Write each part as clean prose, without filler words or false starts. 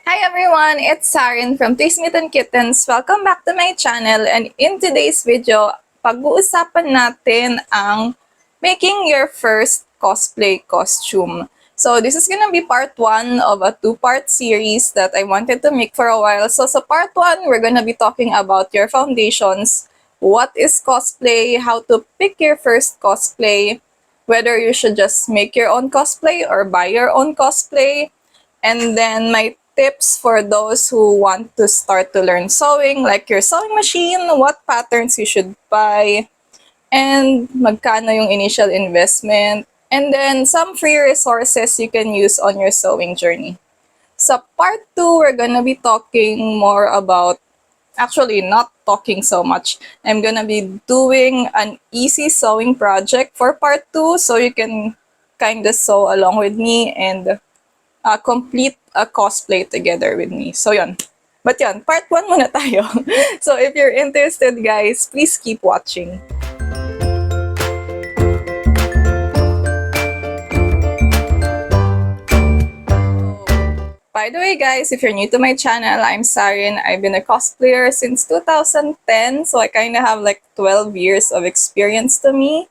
Hi everyone, it's Xarin from Smitten Kittens. Welcome back to my channel, and in today's video, pag-uusapan natin ang making your first cosplay costume. So this is gonna be part 1 of a 2-part series that I wanted to make for a while. So sa part 1, we're gonna be talking about your foundations, what is cosplay, how to pick your first cosplay, whether you should just make your own cosplay or buy your own cosplay, and then my tips for those who want to start to learn sewing, like your sewing machine, what patterns you should buy, and magkano yung initial investment, and then some free resources you can use on your sewing journey. Sa part 2, we're gonna be talking more about, actually not talking so much, I'm gonna be doing an easy sewing project for part 2 so you can kind of sew along with me and complete a cosplay together with me. So, yun. But yun, part 1 muna tayo. So, if you're interested, guys, please keep watching. By the way, guys, if you're new to my channel, I'm Xarin. I've been a cosplayer since 2010, so I kind of have like 12 years of experience to me.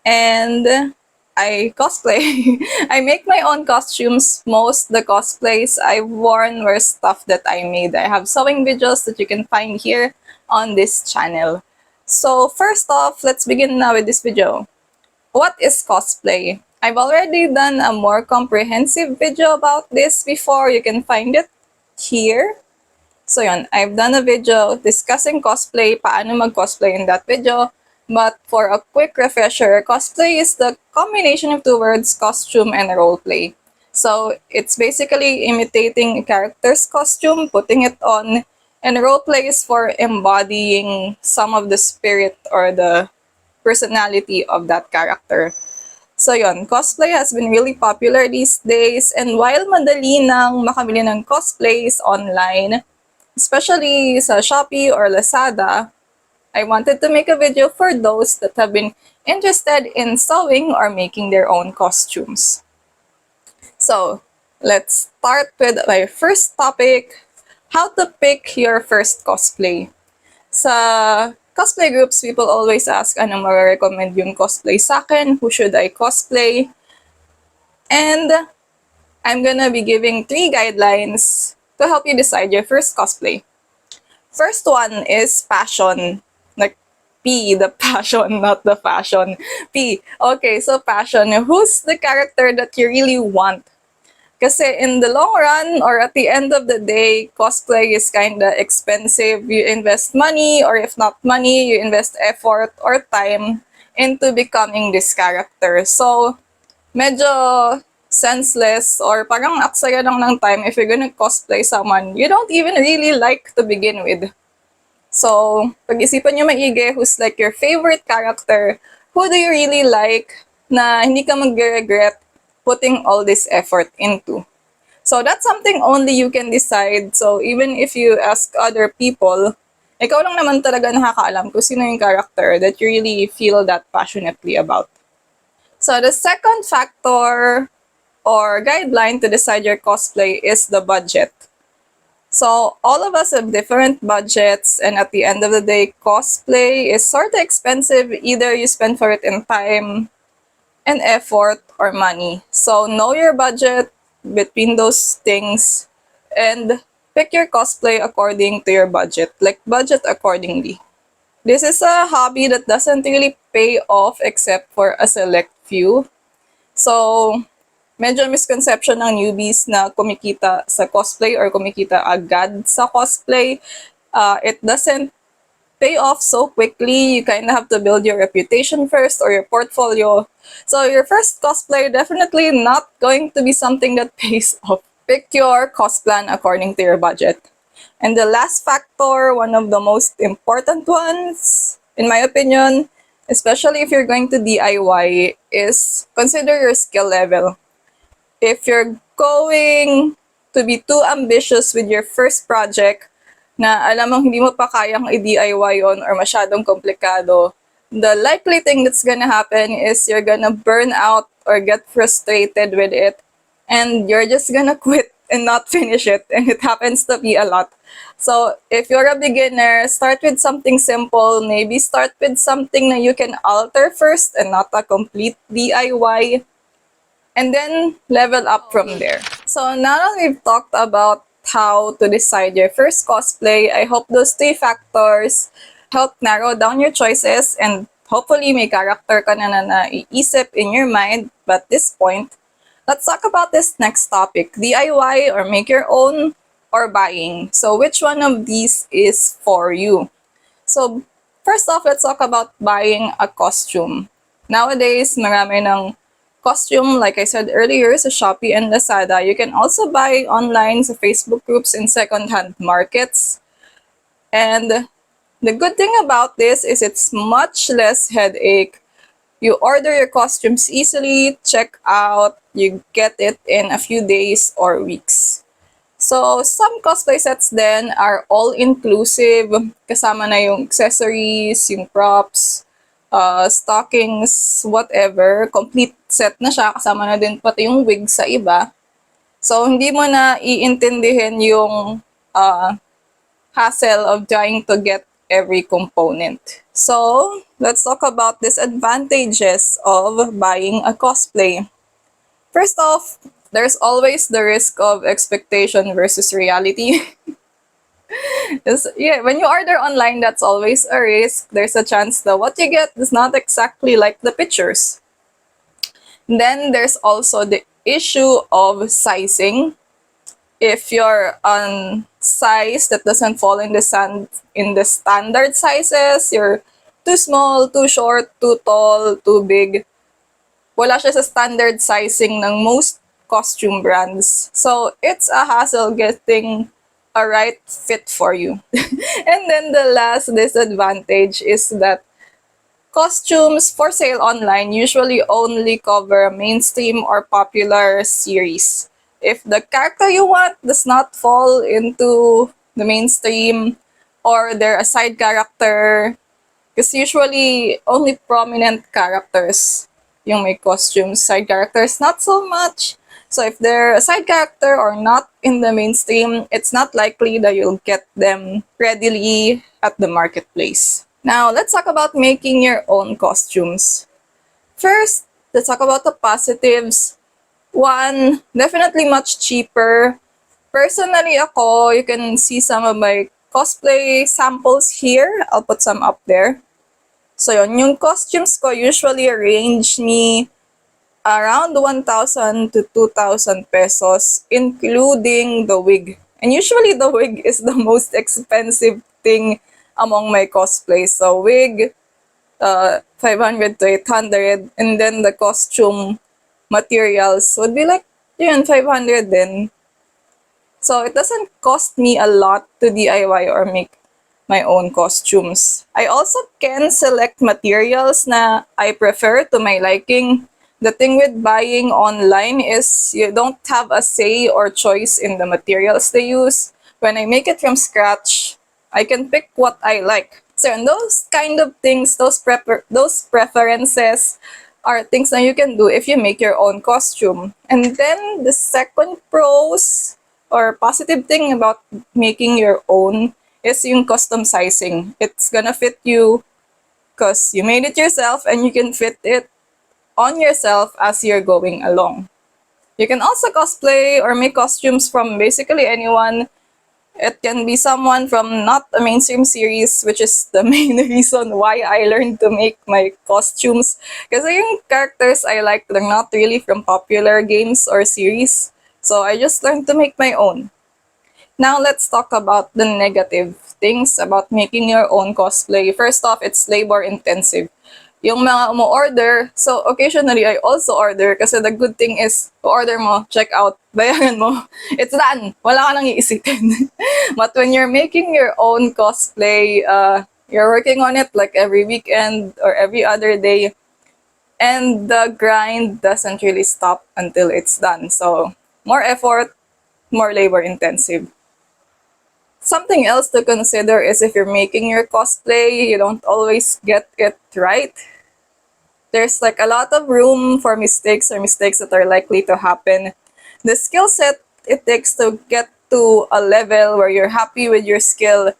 And I cosplay. I make my own costumes. Most the cosplays I've worn were stuff that I made. I have sewing videos that you can find here on this channel. So first off, let's begin now with this video. What is cosplay? I've already done a more comprehensive video about this before. You can find it here. So yun, I've done a video discussing cosplay, paano mag-cosplay in that video. But for a quick refresher, cosplay is the combination of two words, costume and roleplay. So it's basically imitating a character's costume, putting it on, and roleplay is for embodying some of the spirit or the personality of that character. So yun, cosplay has been really popular these days, and while madali nang makabili ng cosplays online, especially sa Shopee or Lazada, I wanted to make a video for those that have been interested in sewing or making their own costumes. So, let's start with my first topic, how to pick your first cosplay. Sa cosplay groups, people always ask, ano ma-recommend yung cosplay sa akin? Who should I cosplay? And I'm gonna be giving 3 guidelines to help you decide your first cosplay. First one is passion. Like P, the passion, not the fashion. P. Okay, so passion. Who's the character that you really want? Kasi in the long run or at the end of the day, cosplay is kind of expensive. You invest money, or if not money, you invest effort or time into becoming this character. So, medyo senseless or parang aksaya lang ng time if you're gonna cosplay someone you don't even really like to begin with. So, pag-isipan nyo maigi who's like your favorite character, who do you really like na hindi ka mag-regret putting all this effort into. So, that's something only you can decide. So, even if you ask other people, ikaw lang naman talaga nakakaalam kung sino yung character that you really feel that passionately about. So, the second factor or guideline to decide your cosplay is the budget. So, all of us have different budgets, and at the end of the day, cosplay is sort of expensive. Either you spend for it in time and effort or money. So, know your budget between those things and pick your cosplay according to your budget. Like, budget accordingly. This is a hobby that doesn't really pay off except for a select few. So, medyo misconception ng newbies na kumikita sa cosplay or kumikita agad sa cosplay. It doesn't pay off so quickly. You kind of have to build your reputation first or your portfolio. So your first cosplay definitely not going to be something that pays off. Pick your cost plan according to your budget. And the last factor, one of the most important ones, in my opinion, especially if you're going to DIY, is consider your skill level. If you're going to be too ambitious with your first project na alam mong hindi mo pa kayang i-DIY yon or masyadong komplikado, the likely thing that's gonna happen is you're gonna burn out or get frustrated with it and you're just gonna quit and not finish it, and it happens to be a lot. So if you're a beginner, start with something simple. Maybe start with something that you can alter first and not a complete DIY, and then level up from there. So now that we've talked about how to decide your first cosplay, I hope those three factors help narrow down your choices, and hopefully may character ka na naiisip in your mind. But at this point, let's talk about this next topic, DIY or make your own or buying. So which one of these is for you? So first off, let's talk about buying a costume. Nowadays, marami ng costume, like I said earlier, sa Shopee and Lazada. You can also buy online sa Facebook groups and second-hand markets. And the good thing about this is it's much less headache. You order your costumes easily, check out, you get it in a few days or weeks. So, some cosplay sets then are all-inclusive. Kasama na yung accessories, yung props, stockings, whatever. Complete set na siya. Kasama na din pati yung wig sa iba. So, hindi mo na iintindihin yung hassle of trying to get every component. So, let's talk about disadvantages of buying a cosplay. First off, there's always the risk of expectation versus reality. When you order online, that's always a risk. There's a chance that what you get is not exactly like the pictures. Then there's also the issue of sizing. If you're on size that doesn't fall in the standard sizes, you're too small, too short, too tall, too big, wala siya sa standard sizing ng most costume brands. So, it's a hassle getting a right fit for you. And then the last disadvantage is that costumes for sale online usually only cover mainstream or popular series. If the character you want does not fall into the mainstream, or they're a side character, because usually only prominent characters yung may costumes, side characters not so much. So if they're a side character or not in the mainstream, it's not likely that you'll get them readily at the marketplace. Now, let's talk about making your own costumes. First, let's talk about the positives. One, definitely much cheaper. Personally ako, you can see some of my cosplay samples here. I'll put some up there. So yun, yung costumes ko usually range me around 1,000 to 2,000 pesos, including the wig. And usually the wig is the most expensive thing among my cosplays. So wig, 500 to 800, and then the costume materials would be like, yun, 500 then. So it doesn't cost me a lot to DIY or make my own costumes. I also can select materials na I prefer to my liking. The thing with buying online is you don't have a say or choice in the materials they use. When I make it from scratch, I can pick what I like. So and those kind of things, those preferences are things that you can do if you make your own costume. And then the second pros or positive thing about making your own is yung custom sizing. It's gonna fit you because you made it yourself and you can fit it on yourself as you're going along. You can also cosplay or make costumes from basically anyone. It can be someone from not a mainstream series, which is the main reason why I learned to make my costumes. Kasi yung characters I like, they're not really from popular games or series. So I just learned to make my own. Now let's talk about the negative things about making your own cosplay. First off, it's labor intensive. Yung mga umu-order, so occasionally I also order kasi the good thing is, order mo, check out, bayaran mo, it's done. Wala ka nang iisipin. But when you're making your own cosplay, you're working on it like every weekend or every other day, and the grind doesn't really stop until it's done. So more effort, more labor intensive. Something else to consider is if you're making your cosplay, you don't always get it right. There's like a lot of room for mistakes or mistakes that are likely to happen. The skill set it takes to get to a level where you're happy with your skill.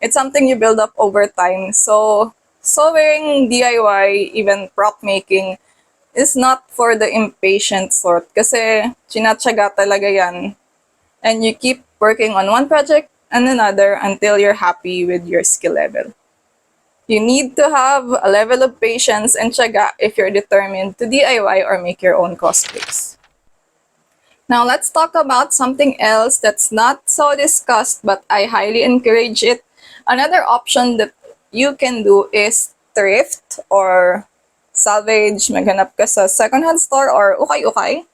It's something you build up over time. So sewing, DIY, even prop making is not for the impatient sort kasi chinatsaga talaga yan. And you keep working on one project and another until you're happy with your skill level. You need to have a level of patience and tiyaga if you're determined to DIY or make your own cosplays. Now let's talk about something else that's not so discussed but I highly encourage it. Another option that you can do is thrift or salvage, maghanap ka sa secondhand store or ukay-ukay.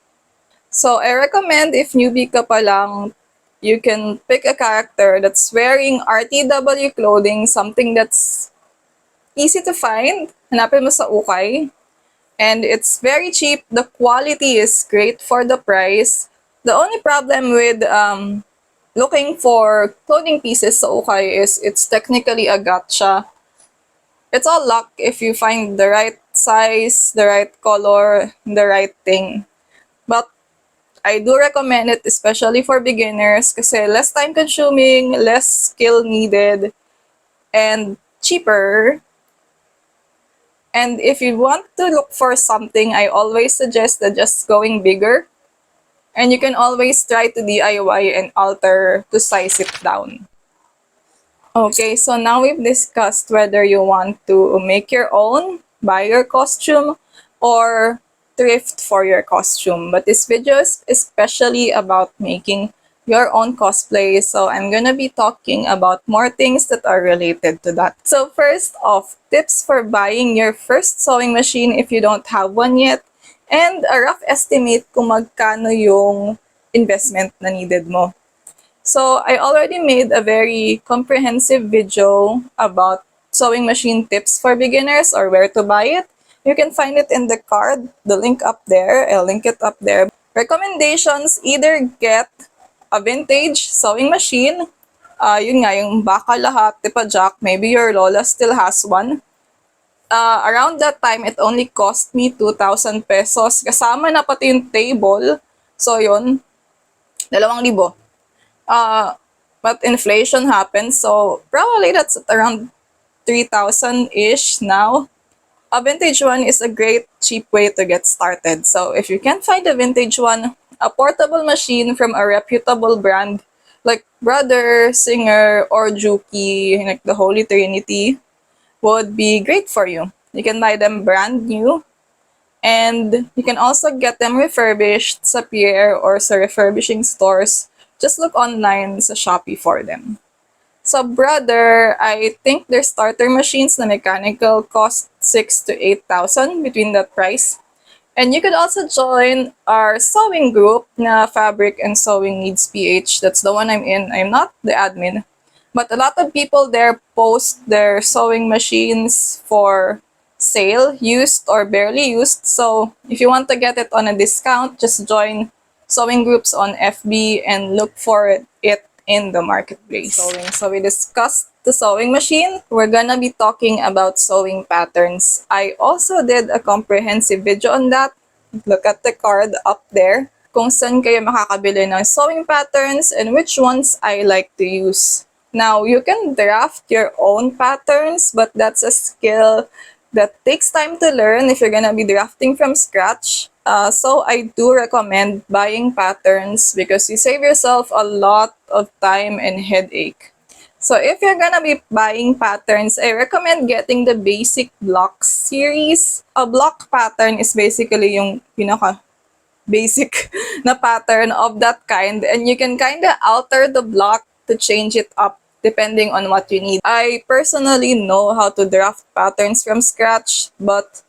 So I recommend if newbie ka pa lang, you can pick a character that's wearing RTW clothing, something that's easy to find. Hanapin mo sa ukay. And it's very cheap. The quality is great for the price. The only problem with looking for clothing pieces sa ukay is it's technically a gacha. It's all luck if you find the right size, the right color, the right thing. But I do recommend it especially for beginners kasi less time consuming, less skill needed, and cheaper. And if you want to look for something, I always suggest that just going bigger. And you can always try to DIY and alter to size it down. Okay, so now we've discussed whether you want to make your own, buy your costume, or thrift for your costume. But this video is especially about making your own cosplay. So I'm gonna be talking about more things that are related to that. So first off, tips for buying your first sewing machine if you don't have one yet, and a rough estimate kung magkano yung investment na needed mo. So I already made a very comprehensive video about sewing machine tips for beginners or where to buy it. You can find it in the card, the link up there. I'll link it up there. Recommendations, either get a vintage sewing machine. Yun nga, yung baka lahat, tipa jack, maybe your lola still has one. Around that time, it only cost me 2,000 pesos. Kasama na pati yung table. So yun, 2,000. But inflation happened, so probably that's at around 3,000-ish now. A vintage one is a great cheap way to get started. So if you can't find a vintage one, a portable machine from a reputable brand like Brother, Singer, or Juki, like the Holy Trinity, would be great for you. You can buy them brand new, and you can also get them refurbished sa Pierre or sa refurbishing stores. Just look online sa Shopee for them. So Brother, I think their starter machines na mechanical cost 6,000 to 8,000, between that price. And you could also join our sewing group na Fabric and Sewing Needs PH. That's the one I'm in. I'm not the admin. But a lot of people there post their sewing machines for sale, used or barely used. So if you want to get it on a discount, just join sewing groups on FB and look for it in the marketplace. So we discussed the sewing machine. We're gonna be talking about sewing patterns. I also did a comprehensive video on that. Look at the card up there kung saan kayo makakabili ng sewing patterns and which ones I like to use. Now, you can draft your own patterns, but that's a skill that takes time to learn if you're gonna be drafting from scratch. So I do recommend buying patterns because you save yourself a lot of time and headache. So if you're gonna be buying patterns, I recommend getting the basic block series. A block pattern is basically yung basic na pattern of that kind, and you can kind of alter the block to change it up depending on what you need. I personally know how to draft patterns from scratch, but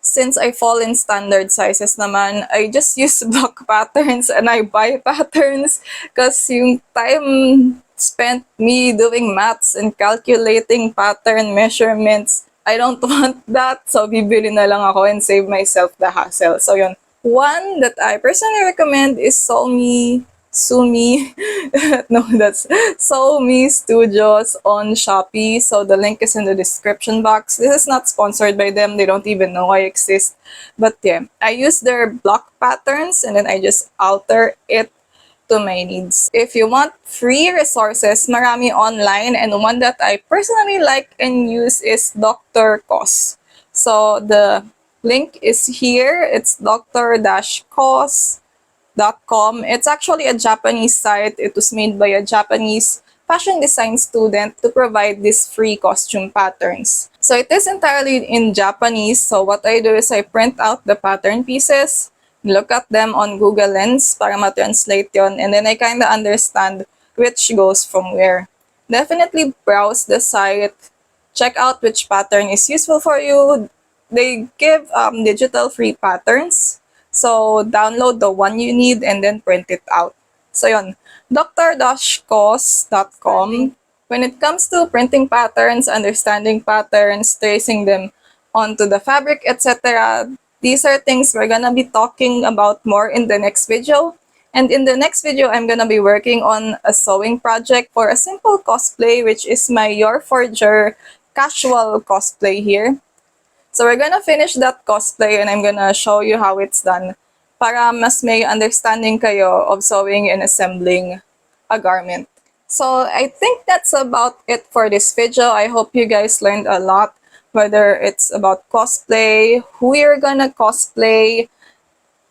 since I fall in standard sizes naman, I just use block patterns and I buy patterns because yung time spent me doing maths and calculating pattern measurements, I don't want that. So bibili na lang ako and save myself the hassle. So yun. One that I personally recommend is Sumi, no, that's Sew.me Studios on Shopee. So the link is in the description box. This is not sponsored by them. They don't even know I exist. But yeah, I use their block patterns and then I just alter it to my needs. If you want free resources, marami online, and one that I personally like and use is Dr. Cos. So the link is here. It's dr-cos.com. It's actually a Japanese site. It was made by a Japanese fashion design student to provide these free costume patterns. So it is entirely in Japanese. So what I do is I print out the pattern pieces, look at them on Google Lens para ma-translate yon, and then I kind of understand which goes from where. Definitely browse the site, check out which pattern is useful for you. They give digital free patterns. So download the one you need and then print it out. So yon, dr-cos.com. When it comes to printing patterns, understanding patterns, tracing them onto the fabric, etc., these are things we're gonna be talking about more in the next video. And in the next video, I'm gonna be working on a sewing project for a simple cosplay, which is my Your Forger casual cosplay here. So we're gonna finish that cosplay and I'm gonna show you how it's done para mas may understanding kayo of sewing and assembling a garment. So I think that's about it for this video. I hope you guys learned a lot, whether it's about cosplay, who you're gonna cosplay,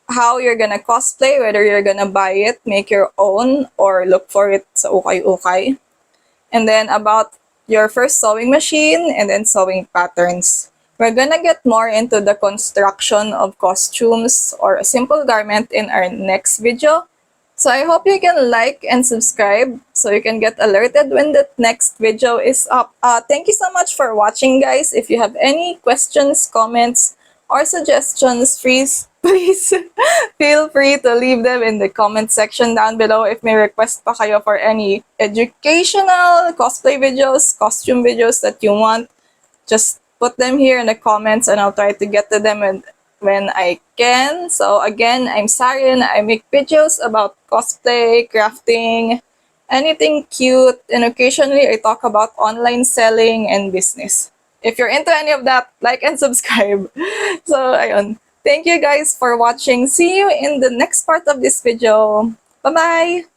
how you're gonna cosplay, whether you're gonna buy it, make your own, or look for it sa ukay-ukay. And then about your first sewing machine and then sewing patterns. We're gonna get more into the construction of costumes or a simple garment in our next video. So I hope you can like and subscribe so you can get alerted when the next video is up. Thank you so much for watching, guys. If you have any questions, comments, or suggestions, please feel free to leave them in the comment section down below. If may request pa kayo for any educational cosplay videos, costume videos that you want, just put them here in the comments and I'll try to get to them when I can. So again, I'm Xarin. I make videos about cosplay, crafting, anything cute, and occasionally I talk about online selling and business. If you're into any of that, like and subscribe. So ayun. Thank you guys for watching. See you in the next part of this video. Bye-bye!